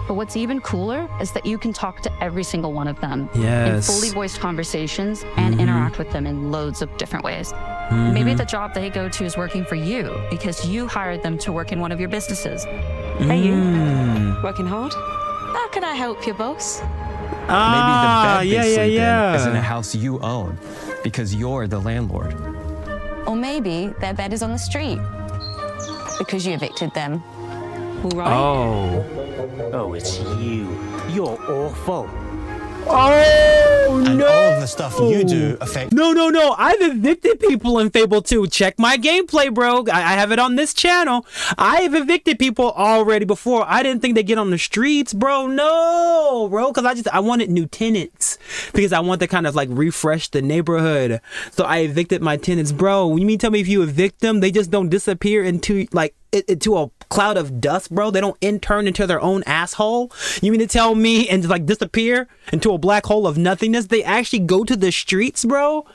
Q: But what's even cooler is that you can talk to every single one of them
A: yes.
Q: in fully voiced conversations and interact with them in loads of different ways. Maybe the job they go to is working for you because you hired them to work in one of your businesses.
G: Hey, you? Working hard? How can I help you, boss?
O: Maybe the bed they sleep in is in a house you own because you're the landlord.
N: Or maybe their bed is on the street because you evicted them.
G: All right.
S: Oh, it's you. You're awful.
A: Oh,
M: and
A: no!
M: all of the stuff you do affects...
A: No. I've evicted people in Fable 2. Check my gameplay, bro. I have it on this channel. I have evicted people already before. I didn't think they'd get on the streets, bro. No, bro. Because I wanted new tenants. Because I want to kind of, like, refresh the neighborhood. So I evicted my tenants. Bro, you mean tell me if you evict them, they just don't disappear into, like, into a cloud of dust, bro? They don't turn into their own asshole? You mean to tell me and just, like, disappear into a black hole of nothingness? They actually go to the streets, bro?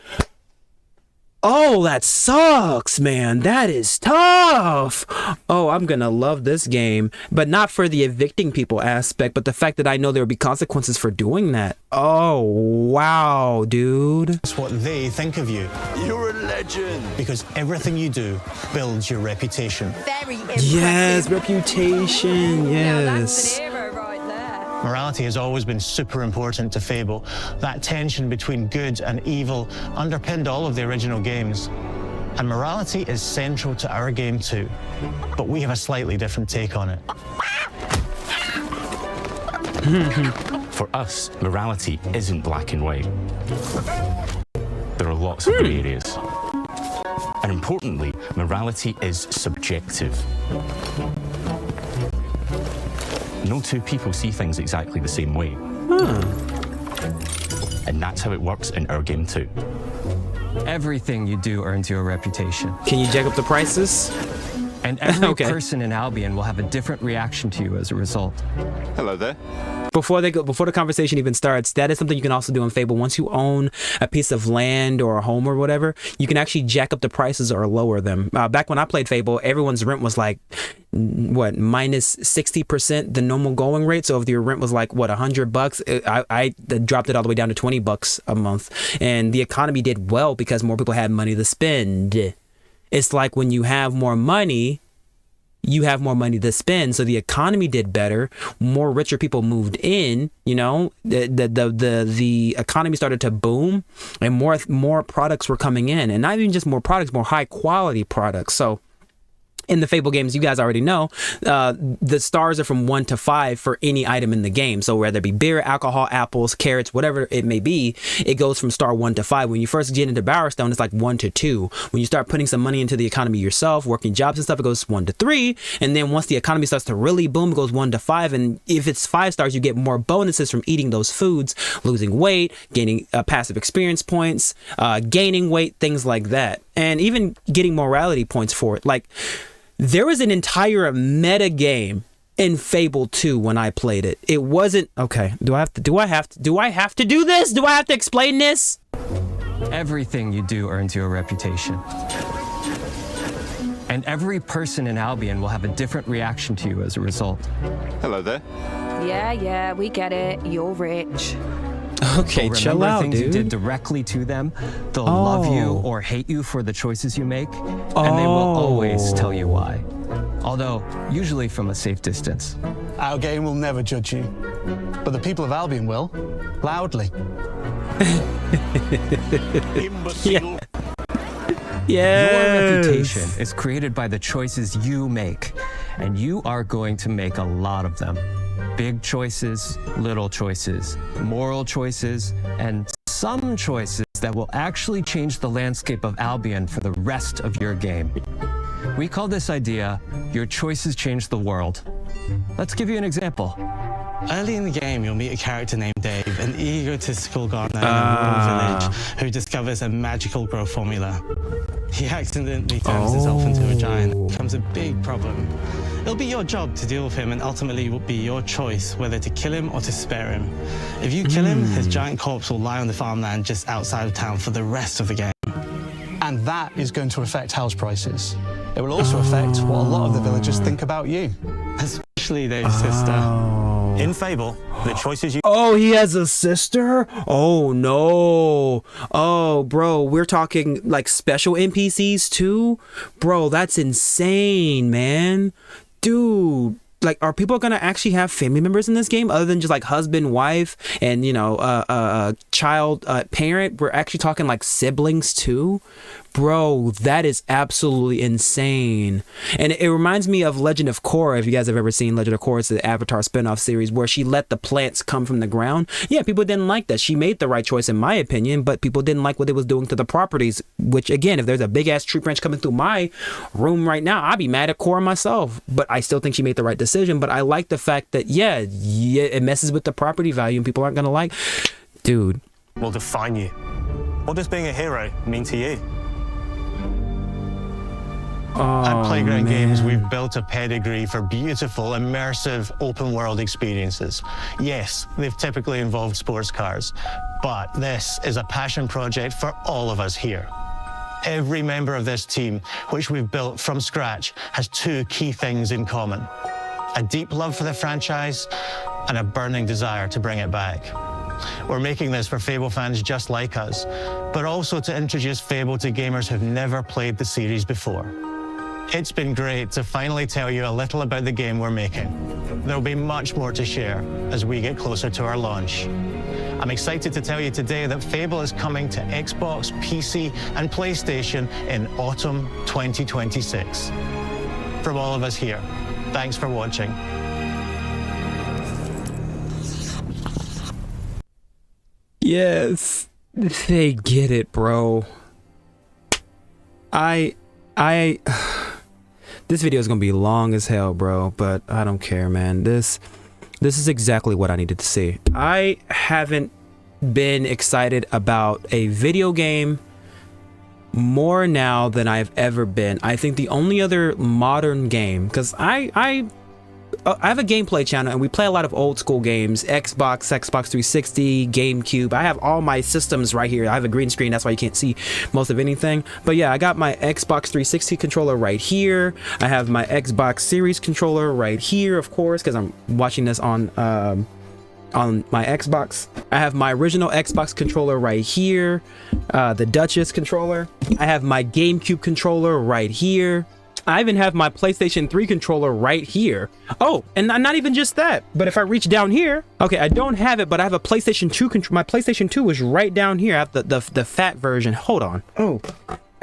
A: Oh, that sucks, man. That is tough. Oh, I'm gonna love this game, but not for the evicting people aspect, but the fact that I know there will be consequences for doing that. Oh, wow, dude.
M: That's what they think of you.
B: You're a legend.
M: Because everything you do builds your reputation.
J: Very impressive.
A: Yes, reputation, yes.
M: Morality has always been super important to Fable. That tension between good and evil underpinned all of the original games. And morality is central to our game too. But we have a slightly different take on it.
P: For us, morality isn't black and white. There are lots of grey areas. And importantly, morality is subjective. No two people see things exactly the same way. And that's how it works in our game too.
O: Everything you do earns you a reputation.
A: Can you jack up the prices?
O: And every person in Albion will have a different reaction to you as a result.
I: Hello there.
A: Before the conversation even starts, that is something you can also do in Fable. Once you own a piece of land or a home or whatever, you can actually jack up the prices or lower them. Back when I played Fable, everyone's rent was like, what, minus 60% the normal going rate. So if your rent was like, what, $100, I dropped it all the way down to $20 a month. And the economy did well because more people had money to spend. It's like when you have more money, you have more money to spend, so the economy did better. More richer people moved in. You know, the economy started to boom, and more products were coming in, and not even just more products, more high quality products. So in the Fable games, you guys already know, the stars are from 1 to 5 for any item in the game. So whether it be beer, alcohol, apples, carrots, whatever it may be, it goes from star 1 to 5. When you first get into Bowerstone, it's like 1 to 2. When you start putting some money into the economy yourself, working jobs and stuff, it goes 1 to 3. And then once the economy starts to really boom, it goes 1 to 5. And if it's 5 stars, you get more bonuses from eating those foods, losing weight, gaining passive experience points, gaining weight, things like that. And even getting morality points for it. Like, there was an entire meta game in Fable 2 when I played it. It wasn't okay. Do I have to do this? Do I have to explain this?
O: Everything you do earns you a reputation. And every person in Albion will have a different reaction to you as a result.
I: Hello there.
G: Yeah, we get it. You're rich.
A: Okay,
O: so
A: chill out,
O: things
A: dude.
O: you did directly to them. They'll love you or hate you for the choices you make, and they will always tell you why. Although, usually from a safe distance.
L: Our game will never judge you, but the people of Albion will, loudly.
O: Imbecile. Your reputation is created by the choices you make, and you are going to make a lot of them. Big choices, little choices, moral choices, and some choices that will actually change the landscape of Albion for the rest of your game. We call this idea, your choices change the world. Let's give you an example.
M: Early in the game, you'll meet a character named Dave, an egotistical gardener in a rural village who discovers a magical grow formula. He accidentally turns himself into a giant. It becomes a big problem. It'll be your job to deal with him, and ultimately it will be your choice whether to kill him or to spare him. If you kill him, his giant corpse will lie on the farmland just outside of town for the rest of the game.
L: And that is going to affect house prices. It will also affect what a lot of the villagers think about you.
M: Especially Dave's sister. In Fable, the choices you...
A: Oh, he has a sister? Oh, no. Oh, bro, we're talking like special NPCs too? Bro, that's insane, man. Dude. Like, are people gonna actually have family members in this game other than just like husband, wife, and child, parent? We're actually talking like siblings too, bro. That is absolutely insane. And it reminds me of Legend of Korra. If you guys have ever seen Legend of Korra, it's the Avatar spinoff series where she let the plants come from the ground. Yeah, people didn't like that. She made the right choice in my opinion, but people didn't like what it was doing to the properties. Which again, if there's a big ass tree branch coming through my room right now, I'd be mad at Korra myself. But I still think she made the right decision. But I like the fact that yeah, it messes with the property value and people aren't gonna like. Dude,
M: will define you. What does being a hero mean to you?
K: At Playground Games, we've built a pedigree for beautiful, immersive, open-world experiences. Yes, they've typically involved sports cars, but this is a passion project for all of us here. Every member of this team, which we've built from scratch, has two key things in common: a deep love for the franchise and a burning desire to bring it back. We're making this for Fable fans just like us, but also to introduce Fable to gamers who've never played the series before. It's been great to finally tell you a little about the game we're making. There'll be much more to share as we get closer to our launch. I'm excited to tell you today that Fable is coming to Xbox, PC, and PlayStation in autumn 2026. From all of us here, thanks for watching.
A: Yes, they get it, bro. This video is gonna be long as hell, bro, but I don't care, man. This is exactly what I needed to see. I haven't been excited about a video game more now than I've ever been. I think the only other modern game, because I have a gameplay channel and we play a lot of old school games, Xbox 360, GameCube. I have all my systems right here. I have a green screen, that's why you can't see most of anything. But yeah, I got my Xbox 360 controller right here. I have my Xbox Series controller right here, of course, because I'm watching this on my Xbox. I have my original Xbox controller right here, the Duchess controller. I have my GameCube controller right here. I even have my PlayStation 3 controller right here. Oh, and not even just that, but if I reach down here, okay, I don't have it, but I have a PlayStation 2 controller. My PlayStation 2 is right down here. I have the fat version. Hold on. Oh,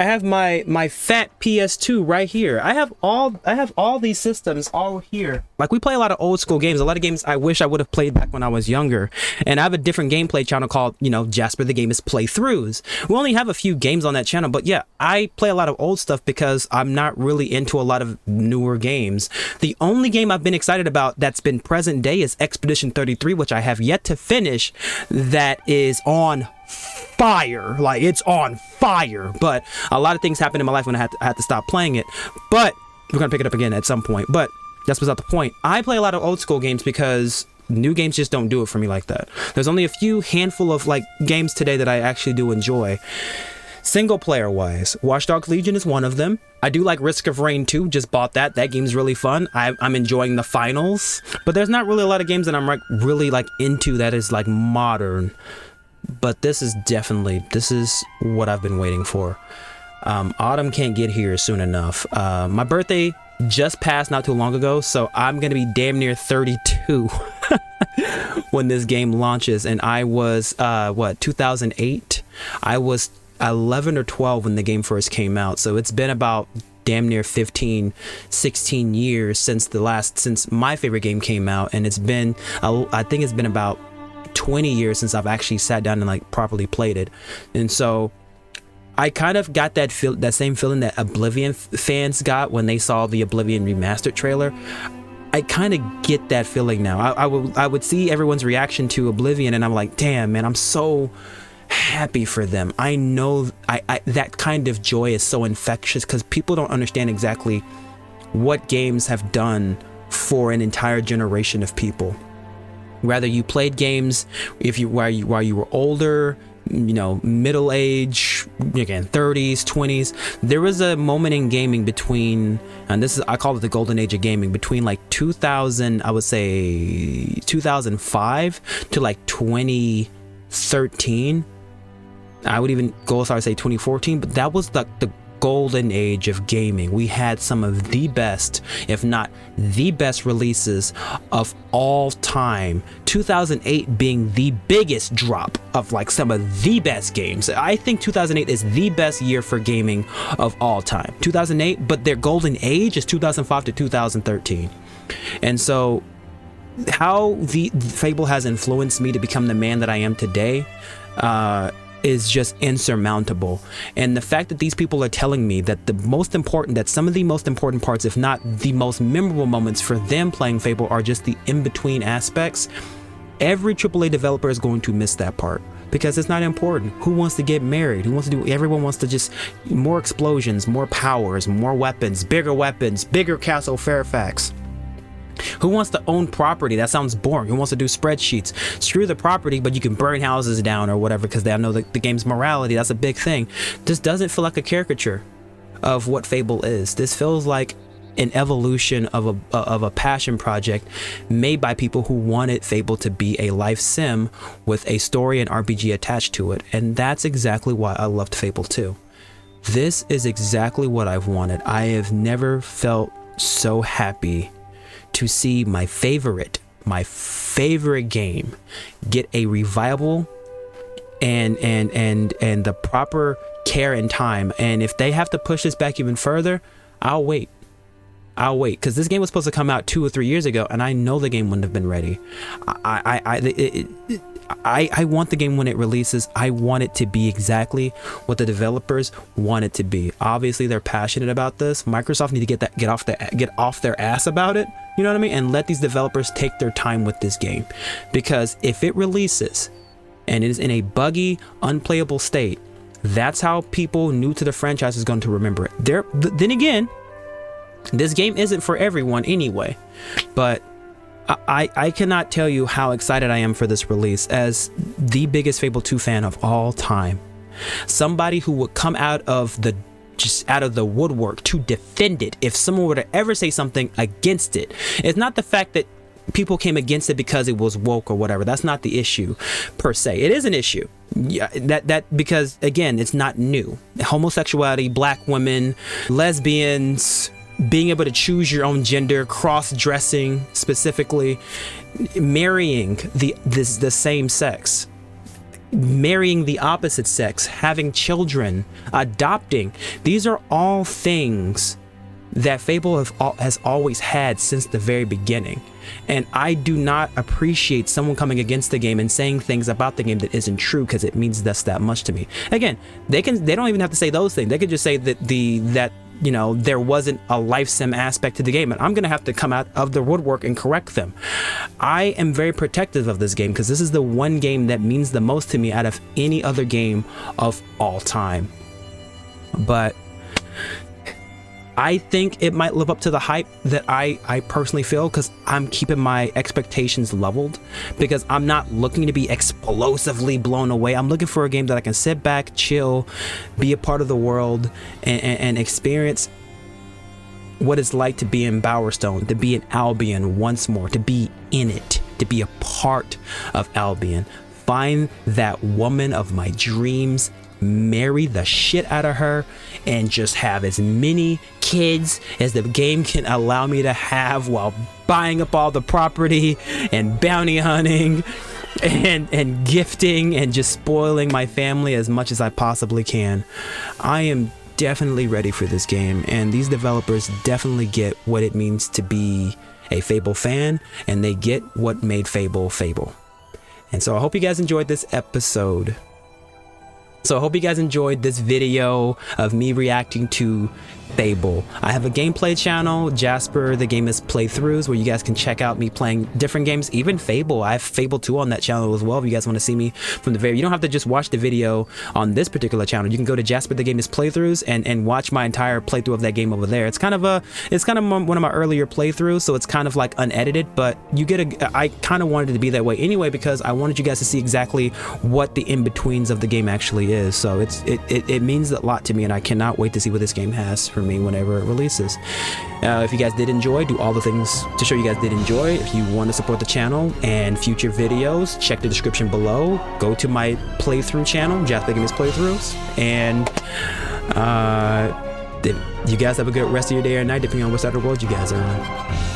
A: I have my fat PS2 right here. I have all these systems all here. Like, we play a lot of old school games, a lot of games I wish I would have played back when I was younger. And I have a different gameplay channel called, Jasper the Gamist Playthroughs. We only have a few games on that channel, but yeah, I play a lot of old stuff because I'm not really into a lot of newer games. The only game I've been excited about that's been present day is Expedition 33, which I have yet to finish. That is on fire. Like, it's on fire. But a lot of things happened in my life when I had to stop playing it. But we're gonna pick it up again at some point. But that's beside the point. I play a lot of old school games because new games just don't do it for me like that. There's only a few handful of like games today that I actually do enjoy. Single player wise, Watch Dogs Legion is one of them. I do like Risk of Rain 2, just bought that. That game's really fun. I'm enjoying the finals, but there's not really a lot of games that I'm like really like into that is like modern. But this is what I've been waiting for. Autumn can't get here soon enough. My birthday just passed not too long ago, so I'm gonna be damn near 32 when this game launches. And I was 2008. I was 11 or 12 when the game first came out, so it's been about damn near 15 16 years since my favorite game came out, and it's been I think it's been about 20 years since I've actually sat down and like properly played it. And so I kind of got that same feeling that Oblivion fans got when they saw the Oblivion remastered trailer. I kind of get that feeling now. I would see everyone's reaction to Oblivion and I'm like, damn man, I'm so happy for them. I know that kind of joy is so infectious because people don't understand exactly what games have done for an entire generation of people. Whether you played games while you were older, you know, middle age, again 30s, 20s, there was a moment in gaming between, and I call it the golden age of gaming, between like 2000, I would say 2005 to like 2013. I would even go as far as say 2014, but that was like the golden age of gaming. We had some of the best, if not the best releases of all time. 2008 being the biggest drop of like some of the best games. I think 2008 is the best year for gaming of all time. 2008, but their golden age is 2005 to 2013. And so how the Fable has influenced me to become the man that I am today is just insurmountable. And the fact that these people are telling me that some of the most important parts, if not the most memorable moments for them playing Fable, are just the in-between aspects, every AAA developer is going to miss that part because it's not important. Who wants to get married? Everyone wants to just more explosions, more powers, more weapons, bigger Castle Fairfax. Who wants to own property? That sounds boring. Who wants to do spreadsheets? Screw the property, but you can burn houses down or whatever because they know the game's morality. That's a big thing. This doesn't feel like a caricature of what Fable is. This feels like an evolution of a passion project made by people who wanted Fable to be a life sim with a story and RPG attached to it. And that's exactly why I loved Fable 2. This is exactly what I've wanted. I have never felt so happy to see my favorite game get a revival and the proper care and time. And if they have to push this back even further, I'll wait because this game was supposed to come out 2 or 3 years ago and I know the game wouldn't have been ready. I want the game when it releases. I want it to be exactly what the developers want it to be. Obviously they're passionate about this. Microsoft need to get off their ass about it, you know what I mean, and let these developers take their time with this game, because if it releases and it is in a buggy, unplayable state, that's how people new to the franchise is going to remember it. Then again, this game isn't for everyone anyway, but I cannot tell you how excited I am for this release as the biggest Fable 2 fan of all time. Somebody who would come out of the woodwork to defend it if someone were to ever say something against it. It's not the fact that people came against it because it was woke or whatever. That's not the issue per se. It is an issue. Yeah, that because again, it's not new. Homosexuality, black women, lesbians, being able to choose your own gender, cross-dressing specifically, marrying the same sex, marrying the opposite sex, having children, adopting. These are all things that Fable has always had since the very beginning. And I do not appreciate someone coming against the game and saying things about the game that isn't true, because it means that much to me. Again, they don't even have to say those things. They could just say that you know, there wasn't a life sim aspect to the game, and I'm gonna have to come out of the woodwork and correct them. I am very protective of this game because this is the one game that means the most to me out of any other game of all time. But I think it might live up to the hype that I personally feel, because I'm keeping my expectations leveled, because I'm not looking to be explosively blown away. I'm looking for a game that I can sit back, chill, be a part of the world, and experience what it's like to be in Bowerstone, to be in Albion once more, to be in it, to be a part of Albion. Find that woman of my dreams, marry the shit out of her, and just have as many kids as the game can allow me to have while buying up all the property and bounty hunting and gifting and just spoiling my family as much as I possibly can. I am definitely ready for this game, and these developers definitely get what it means to be a Fable fan, and they get what made Fable Fable. And so I hope you guys enjoyed this episode. So I hope you guys enjoyed this video of me reacting to Fable. I have a gameplay channel, JasperTheGamist playthroughs, where you guys can check out me playing different games, even Fable. I have Fable 2 on that channel as well. If you guys want to see me from the very, you don't have to just watch the video on this particular channel. You can go to JasperTheGamist playthroughs and watch my entire playthrough of that game over there. It's kind of one of my earlier playthroughs, so it's kind of like unedited, but you get I kind of wanted it to be that way anyway, because I wanted you guys to see exactly what the in-betweens of the game actually is. So it means a lot to me, and I cannot wait to see what this game has for me whenever it releases. If you guys did enjoy, do all the things to show you guys did enjoy. If you want to support the channel and future videos, check the description below. Go to my playthrough channel, JasperTheGamist playthroughs, and you guys have a good rest of your day or night, depending on what side of the world you guys are on.